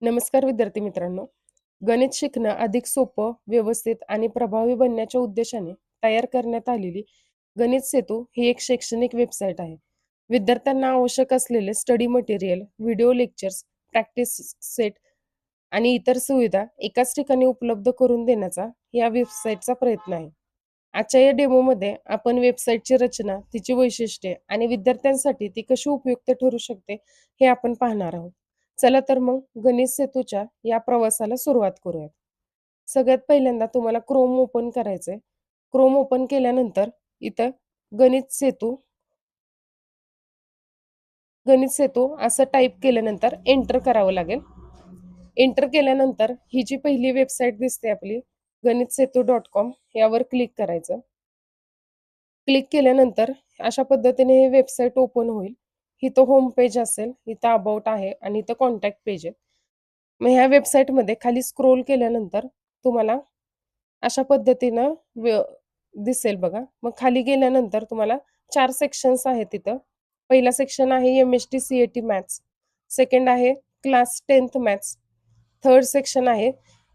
नमस्कार विद्यार्थी मित्रांनो. गणित शिकणं अधिक सोपं, व्यवस्थित आणि प्रभावी बनण्याच्या उद्देशाने तयार करण्यात आलेली गणित सेतू ही एक शैक्षणिक वेबसाईट आहे. विद्यार्थ्यांना आवश्यक असलेले study material, video lectures, practice set आणि इतर सुविधा एकाच ठिकाणी उपलब्ध करून देण्याचा या वेबसाईटचा प्रयत्न आहे. आजच्या या डेमोमध्ये आपण वेबसाईटची रचना, तिची वैशिष्ट्ये आणि विद्यार्थ्यांसाठी ती कशी उपयुक्त ठरू शकते हे आपण पाहणार आहोत. चला तर मग गणित सेतूच्या या प्रवासाला सुरुवात करूयात. सगळ्यात पहिल्यांदा तुम्हाला क्रोम ओपन करायचंय. क्रोम ओपन केल्यानंतर इथं गणित सेतू गणित सेतू असं टाईप केल्यानंतर एंटर करावं लागेल. एंटर केल्यानंतर ही जी पहिली वेबसाईट दिसते आपली ganitsetu.com यावर क्लिक करायचं. क्लिक केल्यानंतर अशा पद्धतीने हे वेबसाईट ओपन होईल. इथं होम पेज असेल, इथं अबाउट आहे आणि इथं कॉन्टॅक्ट पेज आहे. मग ह्या वेबसाईटमध्ये खाली स्क्रोल केल्यानंतर तुम्हाला अशा पद्धतीनं दिसेल बघा. मग खाली गेल्यानंतर तुम्हाला 4 सेक्शन्स आहेत तिथं. पहिला सेक्शन आहे एम-एस-टी सी-ए-टी मॅथ्स. सेकंड आहे class 10th maths. Third section आहे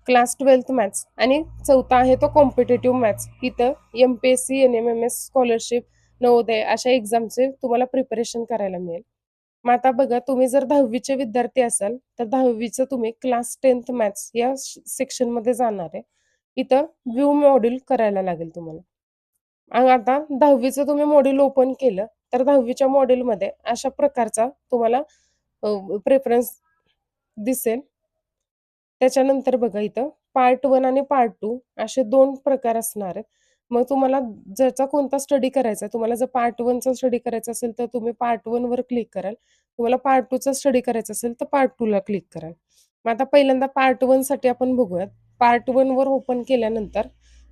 क्लास 12th मॅथ्स आणि चौथा आहे तो कॉम्पिटिटिव्ह मॅथ्स. इथं एम-पी-एस-सी, एन-एम-एम-एस, स्कॉलरशिप, नवोदय अशा एक्झामचे तुम्हाला प्रिपरेशन करायला मिळेल. मग आता बघा तुम्ही जर 10वीचे विद्यार्थी असाल तर 10वीचं तुम्ही क्लास 10th मॅथ्स या सेक्शनमध्ये जाणार आहे. इथं व्ह्यू मॉड्यूल करायला लागेल तुम्हाला. आणि आता 10वीचं तुम्ही मॉड्यूल ओपन केलं तर 10वीच्या मॉड्यूलमध्ये अशा प्रकारचा तुम्हाला प्रेफरन्स दिसेल. त्याच्यानंतर बघा इथं पार्ट 1 आणि पार्ट 2 असे 2 प्रकार असणार आहेत. मग तुम्हाला ज्याचा कोणता स्टडी करायचा आहे, तुम्हाला जर पार्ट 1 चा स्टडी करायचा असेल तर तुम्ही पार्ट 1 वर क्लिक कराल. तुम्हाला पार्ट 2 चा स्टडी करायचा असेल तर पार्ट 2 ला क्लिक कराल. मग आता पहिल्यांदा पार्ट 1 साठी आपण बघूयात. पार्ट 1 वर ओपन केल्यानंतर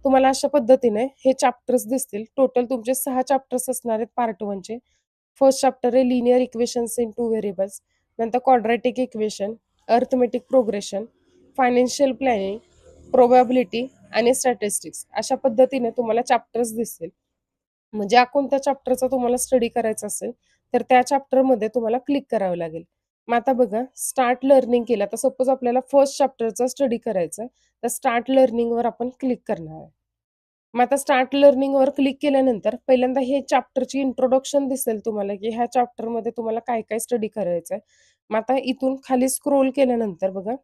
तुम्हाला अशा पद्धतीने हे चॅप्टर्स दिसतील. टोटल तुमचे 6 चॅप्टर्स असणार आहेत पार्ट 1 चे. फर्स्ट चॅप्टर आहे लिनियर इक्वेशन्स इन 2 व्हेरिएबल्स. नंतर quadratic equation, arithmetic progression, financial planning, probability आणि स्टॅटिस्टिक्स अशा पद्धतीने तुम्हाला चॅप्टर्स दिसतील. म्हणजे ज्या कोणत्या चॅप्टरचा तुम्हाला स्टडी करायचा असेल तर त्या चॅप्टरमध्ये तुम्हाला क्लिक करावं लागेल. मग आता बघा स्टार्ट लर्निंग केलं. आता सपोज आपल्याला फर्स्ट चॅप्टरचा स्टडी करायचा आहे, तर स्टार्ट लर्निंगवर आपण क्लिक करणार आहे. मग आता स्टार्ट लर्निंगवर क्लिक केल्यानंतर पहिल्यांदा हे चॅप्टरची इंट्रोडक्शन दिसेल तुम्हाला, की ह्या चॅप्टरमध्ये तुम्हाला काय-काय स्टडी करायचं आहे. मग आता इथून खाली स्क्रोल केल्यानंतर बघा,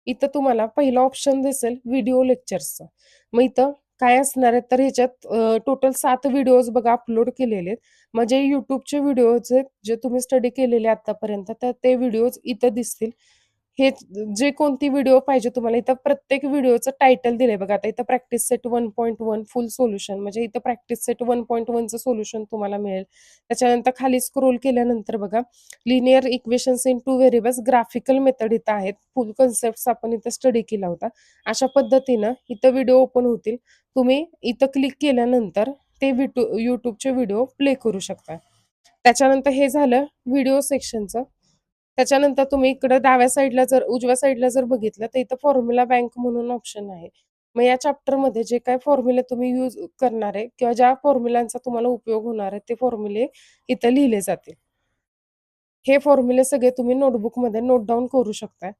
इथं तुम्हाला पहिला ऑप्शन दिसेल व्हिडिओ लेक्चर्सचा. मग इथं काय असणार आहे तर ह्याच्यात टोटल 7 व्हिडिओज बघा अपलोड केलेले आहेत. म्हणजे YouTubeचे व्हिडिओज आहेत, जे तुम्ही स्टडी केलेले आतापर्यंत, तर ते व्हिडिओज इथं दिसतील. हे जे कोणती व्हिडिओ पाहिजे तुम्हाला इथं प्रत्येक व्हिडिओचं टायटल दिलंय बघा. आता इथं प्रॅक्टिस सेट 1.1 फुल सोल्युशन म्हणजे इथं प्रॅक्टिस सेट 1.1चं सोल्युशन तुम्हाला मिळेल. त्याच्यानंतर खाली स्क्रोल केल्यानंतर बघा linear equations in 2 variables graphical method इथं आहेत. फुल कन्सेप्ट्स आपण इथं स्टडी केला होता. अशा पद्धतीनं इथं व्हिडिओ ओपन होतील. तुम्ही इथं क्लिक केल्यानंतर ते YouTubeचे व्हिडिओ प्ले करू शकता. त्याच्यानंतर हे झालं व्हिडिओ सेक्शनचं. त्याच्यानंतर तुम्ही इकडं डाव्या साईडला जर उजव्या साईडला जर बघितलं तर इथं फॉर्म्युला बँक म्हणून ऑप्शन आहे. मग या चॅप्टरमध्ये जे काही फॉर्म्युले तुम्ही यूज करणार आहे किंवा ज्या फॉर्म्युलांचा तुम्हाला उपयोग होणार आहे ते फॉर्म्युले इथं लिहिले जातील. हे फॉर्म्युले सगळे तुम्ही नोटबुकमध्ये नोट डाउन करू शकता.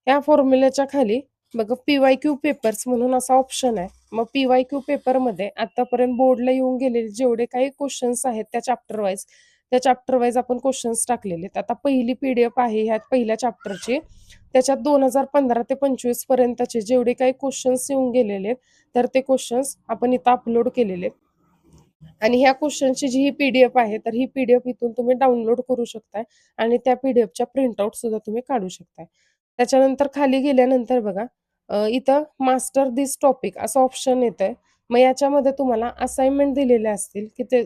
या फॉर्म्युल्याच्या खाली बघा पी-वाय-क्यू पेपर्स म्हणून असा ऑप्शन आहे. मग पी-वाय-क्यू पेपरमध्ये आतापर्यंत बोर्डला येऊन गेलेले जेवढे काही क्वेश्चन्स आहेत त्या चॅप्टर वाईज आपण क्वेश्चन्स टाकलेले आहेत. आता पहिली पीडीएफ आहे ह्या पहिल्या चॅप्टरची. त्याच्यात 2015 ते 25 पर्यंतचे जेवढे काही क्वेश्चन्स येऊन गेलेले आहेत, तर ते क्वेश्चन्स आपण इथं अपलोड केलेले आहेत. आणि ह्या क्वेश्चनची जी ही पीडीएफ आहे, तर ही पीडीएफ इथून तुम्ही डाउनलोड करू शकताय आणि त्या पीडीएफच्या प्रिंटआउट सुद्धा तुम्ही काढू शकताय. त्याच्यानंतर खाली गेल्यानंतर बघा इथं मास्टर दिस टॉपिक असं ऑप्शन येतंय. मग याच्यामध्ये तुम्हाला असाइनमेंट दिलेले असतील, की ते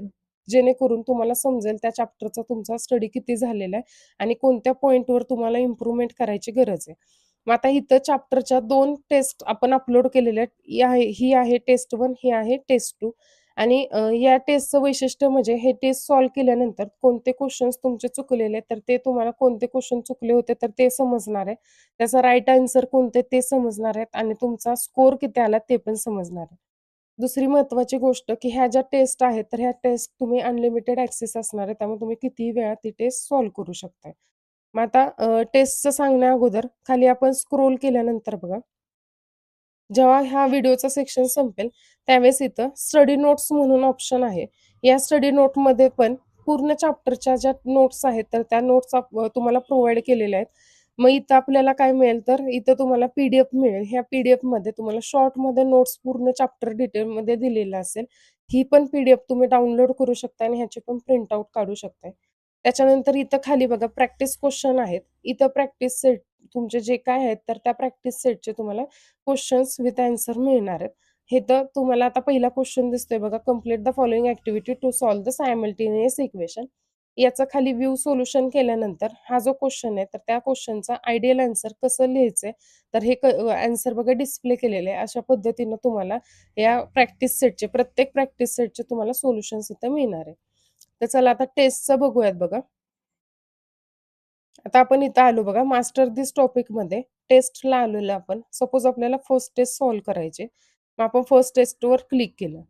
जेणेकरून तुम्हाला समजेल त्या चॅप्टरचा तुमचा स्टडी किती झालेला आहे आणि कोणत्या पॉइंटवर तुम्हाला इम्प्रूव्हमेंट करायची गरज आहे. मग आता इथं चॅप्टरच्या 2 टेस्ट आपण अपलोड केलेल्या आहेत. ही आहे टेस्ट 1, ही आहे टेस्ट 2 आणि या टेस्टचं वैशिष्ट्य म्हणजे हे टेस्ट सॉल्व्ह केल्यानंतर कोणते क्वेश्चन्स तुमचे चुकलेले आहेत, तर ते तुम्हाला कोणते क्वेश्चन चुकले होते तर ते समजणार आहे. त्याचा राईट आन्सर कोणते ते समजणार आहेत आणि तुमचा स्कोर किती आला ते पण समजणार आहे. दुसरी महत्त्वाची गोष्ट की ह्या ज्या टेस्ट आहेत, तर ह्या टेस्ट तुम्ही अनलिमिटेड ॲक्सेस असणार आहे. त्यामुळे तुम्ही कितीही वेळा ती टेस्ट सॉल्व्ह करू शकताय. मग आता टेस्टचं सांगण्या अगोदर खाली आपण स्क्रोल केल्यानंतर बघा, जेव्हा ह्या व्हिडिओचा सेक्शन संपेल, त्यावेळेस इथं स्टडी नोट्स म्हणून ऑप्शन आहे. या स्टडी नोटमध्ये पण पूर्ण चॅप्टरच्या ज्या नोट्स आहेत, तर त्या नोट्स तुम्हाला प्रोव्हाईड केलेल्या आहेत. मग इथं आपल्याला काय मिळेल, तर इथं तुम्हाला पी-डी-एफ मिळेल. ह्या पी-डी-एफमध्ये तुम्हाला शॉर्टमध्ये नोट्स पूर्ण चॅप्टर डिटेलमध्ये दिलेलं असेल. ही पण पी-डी-एफ तुम्ही डाउनलोड करू शकता आणि ह्याची पण प्रिंट आउट काढू शकताय. त्याच्यानंतर इथं खाली बघा प्रॅक्टिस क्वेश्चन आहेत. इथं प्रॅक्टिस सेट तुमचे जे काय आहेत, तर त्या प्रॅक्टिस सेटचे तुम्हाला क्वेश्चन्स विथ आन्सर मिळणार आहेत. हे तर तुम्हाला आता पहिला क्वेश्चन दिसतोय बघा, complete the following activity to solve the simultaneous equation. याचं खाली व्ह्यू सोल्युशन केल्यानंतर हा जो क्वेश्चन आहे, तर त्या क्वेश्चनचा आयडियल आन्सर कसं लिहायचंय, तर हे आन्सर बघा डिस्प्ले केलेलं आहे. अशा पद्धतीनं तुम्हाला या प्रॅक्टिस सेटचे प्रत्येक प्रॅक्टिस सेटचे तुम्हाला सोल्युशन्स इथं मिळणार आहे. तर चला आता टेस्टचं बघूयात बघा. आता आपण इथं आलो बघा मास्टर दिस टॉपिकमध्ये टेस्टला आलेलो आपण. सपोज आपल्याला फर्स्ट टेस्ट सॉल्व्ह करायची. मग आपण फर्स्ट टेस्टवर क्लिक केलं.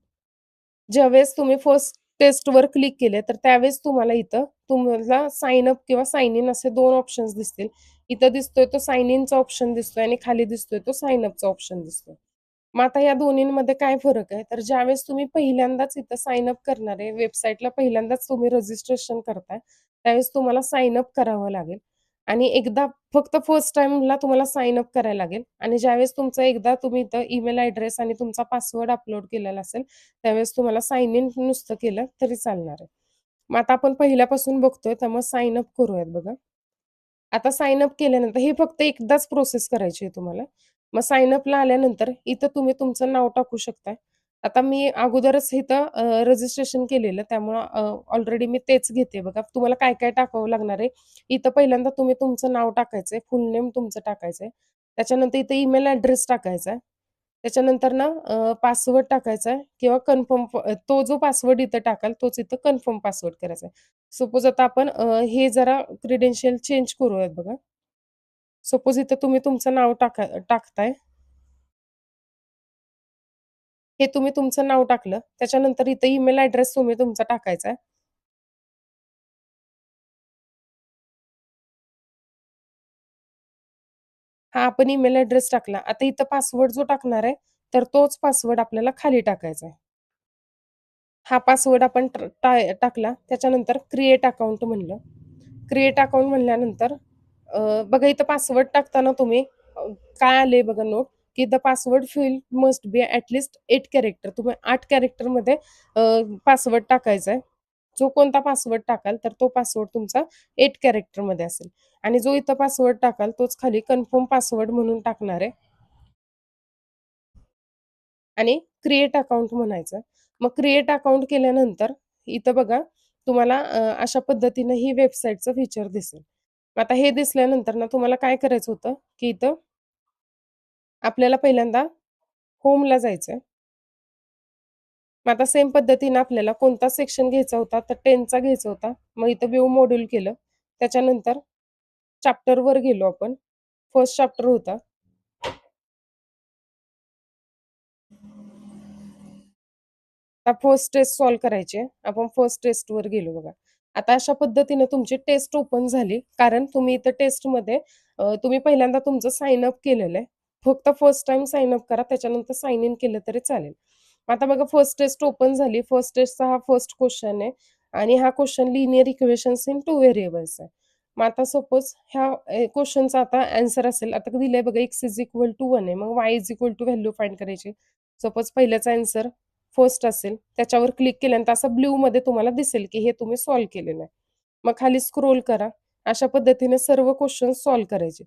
ज्यावेळेस तुम्ही फर्स्ट टेस्टवर क्लिक केले, तर त्यावेळेस तुम्हाला इथं तुम्हाला साइन अप किंवा साइन इन असे 2 ऑप्शन्स दिसतील. इथं दिसतोय तो साइन इनचा ऑप्शन दिसतोय आणि खाली दिसतोय तो साइन अपचा ऑप्शन दिसतोय. मग आता या दोन्हींमध्ये काय फरक आहे? तर ज्यावेळेस तुम्ही पहिल्यांदाच इथं साइन अप करणार आहे, वेबसाईटला पहिल्यांदाच तुम्ही रजिस्ट्रेशन करताय, त्यावेळेस तुम्हाला साइन अप करावं लागेल आणि एकदा फक्त फर्स्ट टाईमला तुम्हाला साइन अप करायला लागेल आणि ज्यावेळेस तुमचा एकदा तुम्ही इथं ईमेल ॲड्रेस आणि तुमचा पासवर्ड अपलोड केलेला असेल, त्यावेळेस तुम्हाला साइन इन नुसतं केलं तरी चालणार आहे. मग आता आपण पहिल्यापासून बघतोय, त्यामुळे साइन अप करूयात बघा. आता साइन अप केल्यानंतर ही फक्त एकदाच प्रोसेस करायची आहे तुम्हाला. मग साइन अपला आल्यानंतर इथं तुम्ही तुमचं नाव टाकू शकताय. आता मी अगोदरच इथं रजिस्ट्रेशन केलेलं त्यामुळं ऑलरेडी मी तेच घेते बघा. तुम्हाला काय-काय टाकावं लागणार आहे. इथं पहिल्यांदा तुम्ही तुमचं नाव टाकायचंय, फुल नेम तुमचं टाकायचंय. त्याच्यानंतर इथं ईमेल ॲड्रेस टाकायचा आहे. त्याच्यानंतर ना पासवर्ड टाकायचा आहे किंवा कन्फर्म तो जो पासवर्ड इथं टाकाल तोच इथं कन्फर्म पासवर्ड करायचा आहे. सपोज आता आपण हे जरा क्रेडेन्शियल चेंज करूयात बघा. सपोज इथं तुम्ही तुमचं नाव टाकताय. हे तुम्ही तुमचं नाव टाकलं. त्याच्यानंतर इथं ईमेल ॲड्रेस तुम्ही तुमचा टाकायचा आहे. हा आपण ईमेल ॲड्रेस टाकला. आता इथं पासवर्ड जो टाकणार आहे, तर तोच पासवर्ड आपल्याला खाली टाकायचा आहे. हा पासवर्ड आपण टाकला. त्याच्यानंतर क्रिएट अकाउंट म्हणलं. क्रिएट अकाउंट म्हणल्यानंतर बघा इथं पासवर्ड टाकताना तुम्ही काय आलंय बघा नोट, की the password field must be at least 8 character. तुम्ही 8 कॅरेक्टरमध्ये पासवर्ड टाकायचा आहे. जो कोणता पासवर्ड टाकाल, तर तो पासवर्ड तुमचा 8 कॅरेक्टरमध्ये असेल आणि जो इथं पासवर्ड टाकाल, तोच खाली कन्फर्म पासवर्ड म्हणून टाकणार आहे. आणि क्रिएट अकाउंट म्हणायचं. मग क्रिएट अकाउंट केल्यानंतर इथं बघा तुम्हाला अशा पद्धतीनं ही वेबसाईटचं फीचर दिसेल. मग आता हे दिसल्यानंतर ना तुम्हाला काय करायचं होतं, की इथं आपल्याला पहिल्यांदा होमला जायचंय. मग आता सेम पद्धतीनं आपल्याला कोणता सेक्शन घ्यायचा होता, तर 10चा घ्यायचा होता. मग इथं व्ह्यू मॉड्यूल केलं. त्याच्यानंतर चॅप्टरवर गेलो आपण. फर्स्ट चॅप्टर होता. आता फर्स्ट टेस्ट सॉल्व्ह करायची आहे. आपण फर्स्ट टेस्टवर गेलो बघा. आता अशा पद्धतीने तुमची टेस्ट ओपन झाली. कारण तुम्ही इथं टेस्टमध्ये तुम्ही पहिल्यांदा तुमचं साइन अप केलेलं आहे. फक्त फर्स्ट टाईम साइन अप करा. त्याच्यानंतर साइन इन केलं तरी चालेल. आता बघा फर्स्ट टेस्ट ओपन झाली. फर्स्ट टेस्टचा हा फर्स्ट क्वेश्चन आहे आणि हा question linear equations in 2 variables आहे. मग आता सपोज ह्या क्वेश्चनचा आता आन्सर असेल. आता दिलंय बघा x इज इक्वल टू 1 आहे. मग y is equal to value find करायची. सपोज पहिल्याचा आन्सर फर्स्ट असेल, त्याच्यावर क्लिक केल्यानंतर असं ब्लूमध्ये तुम्हाला दिसेल, की हे तुम्ही सॉल्व्ह केलेलं आहे. मग खाली स्क्रोल करा. अशा पद्धतीने सर्व क्वेशन्स सॉल्व्ह करायचे.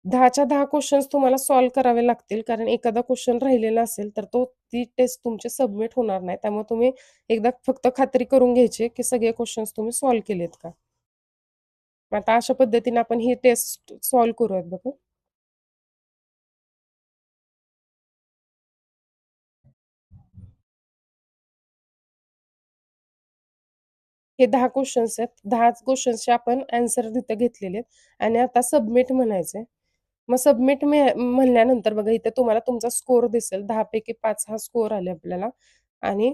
10च्या 10 क्वेशन्स तुम्हाला सॉल्व्ह करावे लागतील. कारण एखादा क्वेशन राहिलेला असेल, तर ती टेस्ट तुमची सबमिट होणार नाही. त्यामुळे तुम्ही एकदा फक्त खात्री करून घ्यायची, की सगळे क्वेशन्स तुम्ही सॉल्व्ह केलेत का? मग आता अशा पद्धतीने आपण ही टेस्ट सॉल्व्ह करूयात बघा. हे 10 क्वेशन्स आहेत. 10 क्वेशन्सचे आपण आन्सर तिथं घेतलेले आहेत आणि आता सबमिट म्हणायचंय. मग सबमिट म्हणल्यानंतर बघा इथे तुम्हाला तुमचा स्कोर दिसेल. 10 पैकी 5 हा स्कोर आले आपल्याला आणि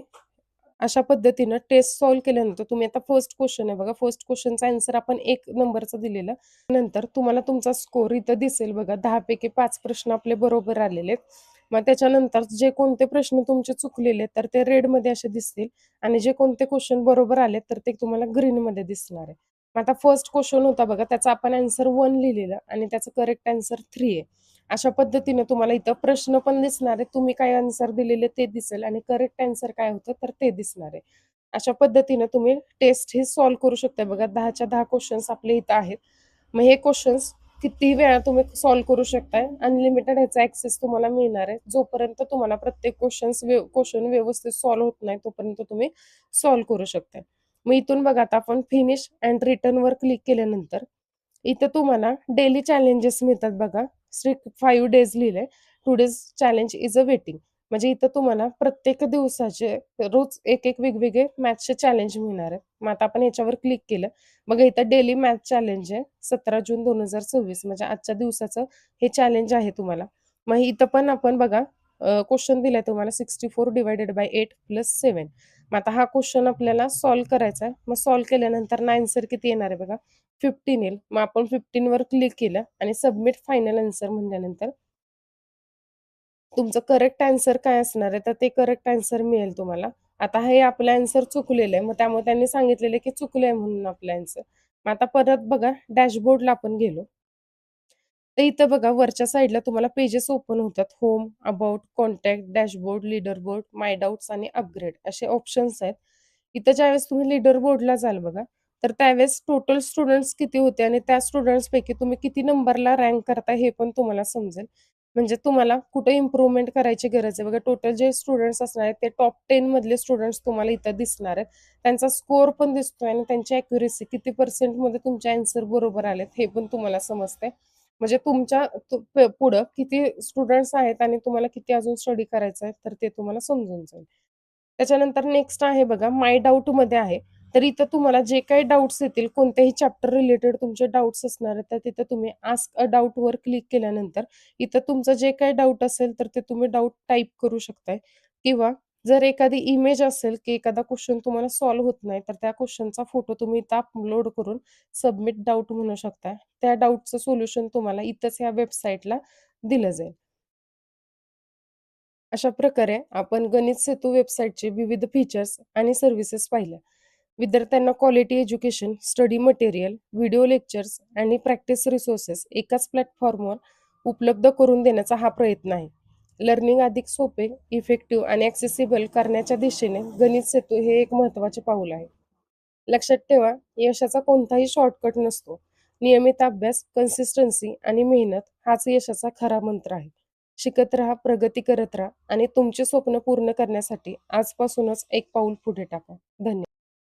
अशा पद्धतीनं टेस्ट सॉल्व्ह केल्यानंतर तुम्ही आता फर्स्ट क्वेश्चन आहे बघा, फर्स्ट क्वेश्चनचा आन्सर आपण 1 नंबरचा दिलेला. नंतर तुम्हाला तुमचा स्कोर इथं दिसेल बघा, 10 पैकी 5 प्रश्न आपले बरोबर आलेले आहेत. मग त्याच्यानंतर जे कोणते प्रश्न तुमचे चुकलेले आहेत, तर ते रेडमध्ये असे दिसतील आणि जे कोणते क्वेश्चन बरोबर आले, तर ते तुम्हाला ग्रीनमध्ये दिसणार आहे. मग आता फर्स्ट क्वेश्चन होता बघा, त्याचा आपण आन्सर 1 लिहिलेला आणि त्याचं करेक्ट आन्सर 3 आहे. अशा पद्धतीने तुम्हाला इथं प्रश्न पण दिसणार आहे. तुम्ही काय आन्सर दिलेले ते दिसेल आणि करेक्ट आन्सर काय होतं तर ते दिसणार आहे. अशा पद्धतीने तुम्ही टेस्ट हे सॉल्व्ह करू शकता. बघा 10च्या 10 क्वेश्चन्स आपले इथं आहेत. मग हे क्वेश्चन्स किती वेळा तुम्ही सॉल्व्ह करू शकताय. अनलिमिटेड ह्याचा ॲक्सेस तुम्हाला मिळणार आहे. जोपर्यंत तुम्हाला प्रत्येक क्वेश्चन व्यवस्थित सॉल्व्ह होत नाही तोपर्यंत तुम्ही सॉल्व्ह करू शकताय. मग इथून बघा आता आपण फिनिश अँड रिटर्नवर क्लिक केल्यानंतर इथं तुम्हाला डेली चॅलेंजेस मिळतात बघा. स्ट्रिक्ट 5 डेज लिहिलंय. Today's challenge is a waiting. म्हणजे इथं तुम्हाला प्रत्येक दिवसाचे रोज एक वेगवेगळे मॅथ्सचे चॅलेंज मिळणार आहेत. मग आता आपण याच्यावर क्लिक केलं. बघा इथं डेली मॅथ चॅलेंज आहे 17 जून 2026 म्हणजे आजच्या दिवसाचं हे चॅलेंज आहे तुम्हाला. मग इथं पण आपण बघा क्वेश्चन दिलाय तुम्हाला 64 डिवायडेड बाय 8 प्लस 7. मग आता हा क्वेश्चन आपल्याला सॉल्व्ह करायचा आहे. मग सॉल्व्ह केल्यानंतर ना आन्सर किती येणार आहे बघा 15 येईल. मग आपण 15 वर क्लिक केलं आणि सबमिट फायनल आन्सर म्हणल्यानंतर तुमचं करेक्ट आन्सर काय असणार आहे, तर ते करेक्ट आन्सर मिळेल तुम्हाला. आता हे आपलं आन्सर चुकलेलं आहे. मग त्यामुळे त्यांनी सांगितलेलं आहे, की चुकलंय म्हणून आपलं आन्सर. मग आता परत बघा डॅशबोर्डला आपण गेलो. तर इथं बघा वरच्या साईडला तुम्हाला पेजेस ओपन होतात. Home, about, contact, dashboard, leader board, my doubts आणि अपग्रेड असे ऑप्शन्स आहेत. इथं ज्यावेळेस तुम्ही लीडर बोर्डला जाल बघा, तर त्यावेळेस टोटल स्टुडंट्स किती होते आणि त्या स्टुडंट्सपैकी तुम्ही किती नंबरला रँक करताय हे पण तुम्हाला समजेल. म्हणजे तुम्हाला कुठे इम्प्रूव्हमेंट करायची गरज आहे. बघा टोटल जे स्टुडंट्स असणार आहेत ते टॉप 10 मधले स्टुडंट्स तुम्हाला इथं दिसणार आहेत. त्यांचा स्कोर पण दिसतोय आणि त्यांची अॅक्युरसी किती पर्सेंटमध्ये तुमचे आन्सर बरोबर आलेत हे पण तुम्हाला समजतंय. म्हणजे तुमच्या पुढं किती स्टुडंट्स आहेत आणि तुम्हाला किती अजून स्टडी करायचं आहे तर ते तुम्हाला समजून जाईल. त्याच्यानंतर नेक्स्ट आहे बघा माय डाऊटमध्ये आहे. तर इथं तुम्हाला जे काही डाउट्स येतील कोणत्याही चॅप्टर रिलेटेड तुमचे डाउट्स असणार आहेत तर तिथं तुम्ही आस्क अ डाऊटवर क्लिक केल्यानंतर इथं तुमचं जे काही डाऊट असेल तर ते तुम्ही डाऊट टाइप करू शकताय किंवा जर एखादी इमेज असेल की एखादा क्वेश्चन तुम्हाला सॉल्व्ह होत नाही तर त्या क्वेश्चनचा फोटो तुम्ही इथं अपलोड करून सबमिट डाऊट म्हणू शकता. त्या डाऊटचं सोल्युशन तुम्हाला इथंच या वेबसाईटला दिलं जाईल. अशा प्रकारे आपण गणित सेतू वेबसाईटचे विविध फीचर्स आणि सर्व्हिसेस पाहिल्या. विद्यार्थ्यांना quality education, study material, video lectures आणि प्रॅक्टिस रिसोर्सेस एकाच प्लॅटफॉर्मवर उपलब्ध करून देण्याचा हा प्रयत्न आहे. लर्निंग अधिक सोपे, इफेक्टिव्ह आणि ॲक्सेसिबल करण्याच्या दिशेने गणित सेतू हे एक महत्त्वाचे पाऊल आहे. लक्षात ठेवा, यशाचा कोणताही शॉर्टकट नसतो. नियमित अभ्यास, कन्सिस्टन्सी आणि मेहनत हाच यशाचा खरा मंत्र आहे. शिकत राहा, प्रगती करत राहा आणि तुमची स्वप्न पूर्ण करण्यासाठी आजपासूनच एक पाऊल पुढे टाका. धन्यवाद.